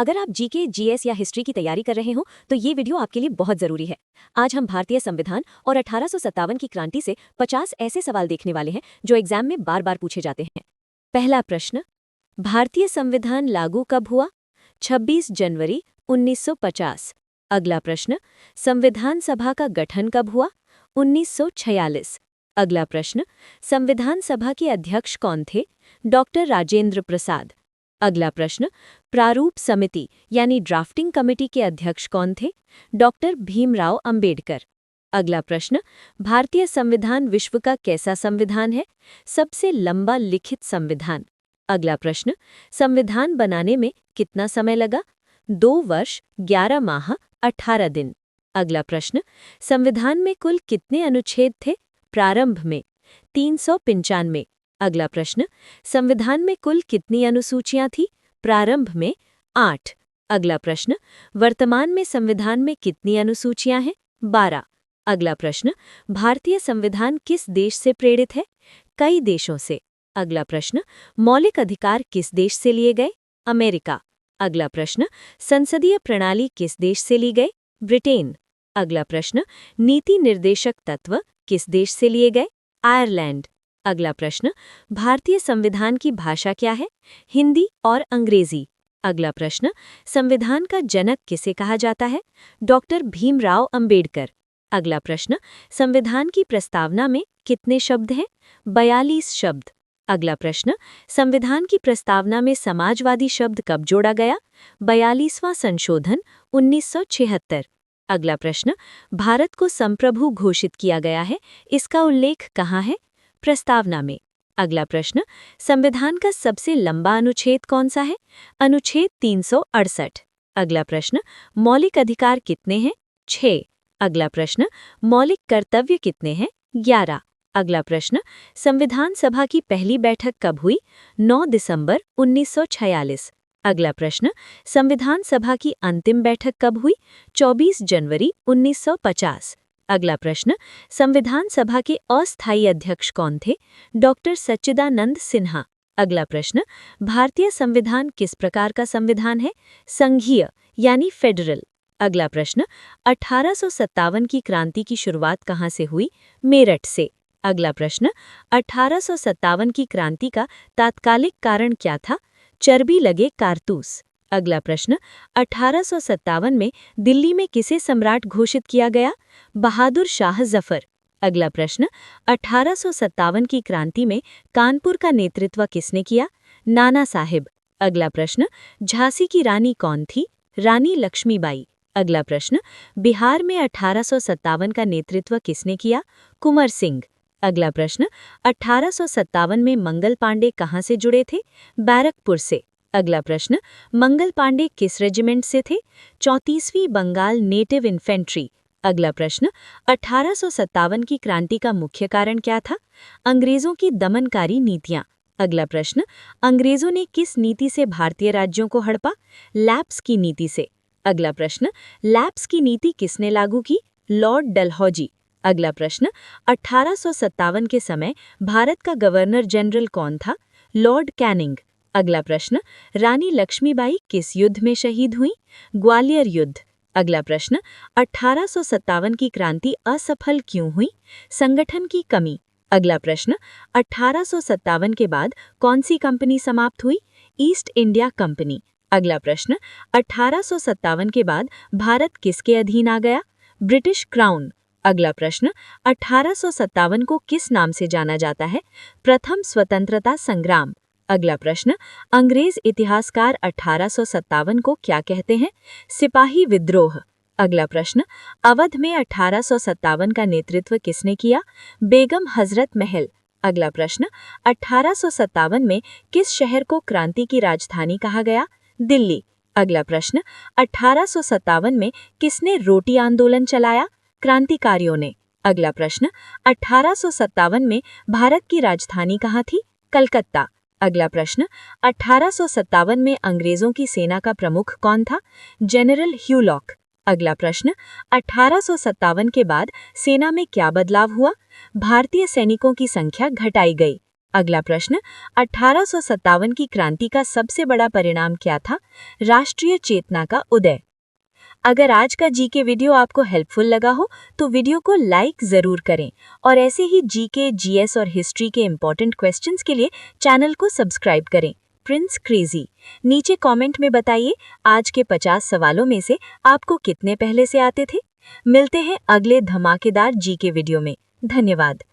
अगर आप GK, GS या हिस्ट्री की तैयारी कर रहे हो तो ये वीडियो आपके लिए बहुत जरूरी है। आज हम भारतीय संविधान और 1857 की क्रांति से 50 ऐसे सवाल देखने वाले हैं जो एग्जाम में बार बार पूछे जाते हैं। पहला प्रश्न, भारतीय संविधान लागू कब हुआ? 26 जनवरी 1950। अगला प्रश्न, संविधान सभा का गठन कब हुआ? 1946। अगला प्रश्न, संविधान सभा के अध्यक्ष कौन थे? डॉक्टर राजेंद्र प्रसाद। अगला प्रश्न, प्रारूप समिति यानी ड्राफ्टिंग कमेटी के अध्यक्ष कौन थे? डॉक्टर भीमराव अंबेडकर। अगला प्रश्न, भारतीय संविधान विश्व का कैसा संविधान है? सबसे लंबा लिखित संविधान। अगला प्रश्न, संविधान बनाने में कितना समय लगा? 2 वर्ष 11 माह 18 दिन। अगला प्रश्न, संविधान में कुल कितने अनुच्छेद थे? प्रारंभ में 395। अगला प्रश्न, संविधान में कुल कितनी अनुसूचियां थी? प्रारंभ में 8। अगला प्रश्न, वर्तमान में संविधान में कितनी अनुसूचियां हैं? 12। अगला प्रश्न, भारतीय संविधान किस देश से प्रेरित है? कई देशों से। अगला प्रश्न, मौलिक अधिकार किस देश से लिए गए? अमेरिका। अगला प्रश्न, संसदीय प्रणाली किस देश से ली गई? ब्रिटेन। अगला प्रश्न, नीति निर्देशक तत्व किस देश से लिए गए? आयरलैंड। अगला प्रश्न, भारतीय संविधान की भाषा क्या है? हिंदी और अंग्रेजी। अगला प्रश्न, संविधान का जनक किसे कहा जाता है? डॉक्टर भीमराव अंबेडकर। अगला प्रश्न, संविधान की प्रस्तावना में कितने शब्द हैं? 42 शब्द। अगला प्रश्न, संविधान की प्रस्तावना में समाजवादी शब्द कब जोड़ा गया? 42वां संशोधन 1976। अगला प्रश्न, भारत को संप्रभु घोषित किया गया है, इसका उल्लेख कहाँ है? प्रस्तावना में। अगला प्रश्न, संविधान का सबसे लंबा अनुच्छेद कौन सा है? अनुच्छेद 368। अगला प्रश्न, मौलिक अधिकार कितने हैं? 6। अगला प्रश्न, मौलिक कर्तव्य कितने हैं? 11। अगला प्रश्न, संविधान सभा की पहली बैठक कब हुई? 9 दिसंबर 1946। अगला प्रश्न, संविधान सभा की अंतिम बैठक कब हुई? 24 जनवरी 1950। अगला प्रश्न, संविधान सभा के अस्थायी अध्यक्ष कौन थे? डॉक्टर सच्चिदानंद सिन्हा। अगला प्रश्न, भारतीय संविधान किस प्रकार का संविधान है? संघीय यानी फेडरल। अगला प्रश्न, 1857 की क्रांति की शुरुआत कहाँ से हुई? मेरठ से। अगला प्रश्न, 1857 की क्रांति का तात्कालिक कारण क्या था? चर्बी लगे कारतूस। अगला प्रश्न, 1857 में दिल्ली में किसे सम्राट घोषित किया गया? बहादुर शाह जफर। अगला प्रश्न, 1857 की क्रांति में कानपुर का नेतृत्व किसने किया? नाना साहिब। अगला प्रश्न, झांसी की रानी कौन थी? रानी लक्ष्मीबाई। अगला प्रश्न, बिहार में 1857 का नेतृत्व किसने किया? कुंवर सिंह। अगला प्रश्न, 1857 में मंगल पांडे कहाँ से जुड़े थे? बैरकपुर से। अगला प्रश्न, मंगल पांडे किस रेजिमेंट से थे? 34वीं बंगाल नेटिव इन्फेंट्री। अगला प्रश्न, 1857 की क्रांति का मुख्य कारण क्या था? अंग्रेजों की दमनकारी नीतियां। अगला प्रश्न, अंग्रेजों ने किस नीति से भारतीय राज्यों को हड़पा? लैप्स की नीति से। अगला प्रश्न, लैप्स की नीति किसने लागू की? लॉर्ड डलहौजी। अगला प्रश्न, 1857 के समय भारत का गवर्नर जनरल कौन था? Lord Canning. अगला प्रश्न, रानी लक्ष्मीबाई किस युद्ध में शहीद हुई? ग्वालियर युद्ध। अगला प्रश्न, 1857 की क्रांति असफल क्यों हुई? संगठन की कमी। अगला प्रश्न, 1857 के बाद कौन सी कंपनी समाप्त हुई? East India company. अगला प्रश्न, 1857 के बाद भारत किसके अधीन आ गया? British crown. अगला प्रश्न, 1857 को किस नाम से जाना जाता है? प्रथम स्वतंत्रता संग्राम। अगला प्रश्न, अंग्रेज इतिहासकार 1857 को क्या कहते हैं? सिपाही विद्रोह। अगला प्रश्न, अवध में 1857 का नेतृत्व किसने किया? बेगम हजरत महल। अगला प्रश्न, 1857 में किस शहर को क्रांति की राजधानी कहा गया? दिल्ली। अगला प्रश्न, 1857 में किसने रोटी आंदोलन चलाया? क्रांतिकारियों ने। अगला प्रश्न, 1857 में भारत की राजधानी कहाँ थी? कलकत्ता। अगला प्रश्न, 1857 में अंग्रेजों की सेना का प्रमुख कौन था? जनरल ह्यूलॉक। अगला प्रश्न, 1857 के बाद सेना में क्या बदलाव हुआ? भारतीय सैनिकों की संख्या घटाई गई। अगला प्रश्न, 1857 की क्रांति का सबसे बड़ा परिणाम क्या था? राष्ट्रीय चेतना का उदय। अगर आज का जीके वीडियो आपको हेल्पफुल लगा हो तो वीडियो को लाइक जरूर करें और ऐसे ही जीके, जीएस और हिस्ट्री के इंपॉर्टेंट क्वेश्चंस के लिए चैनल को सब्सक्राइब करें। Prince crazy. नीचे कमेंट में बताइए आज के 50 सवालों में से आपको कितने पहले से आते थे। मिलते हैं अगले धमाकेदार जीके वीडियो में। धन्यवाद।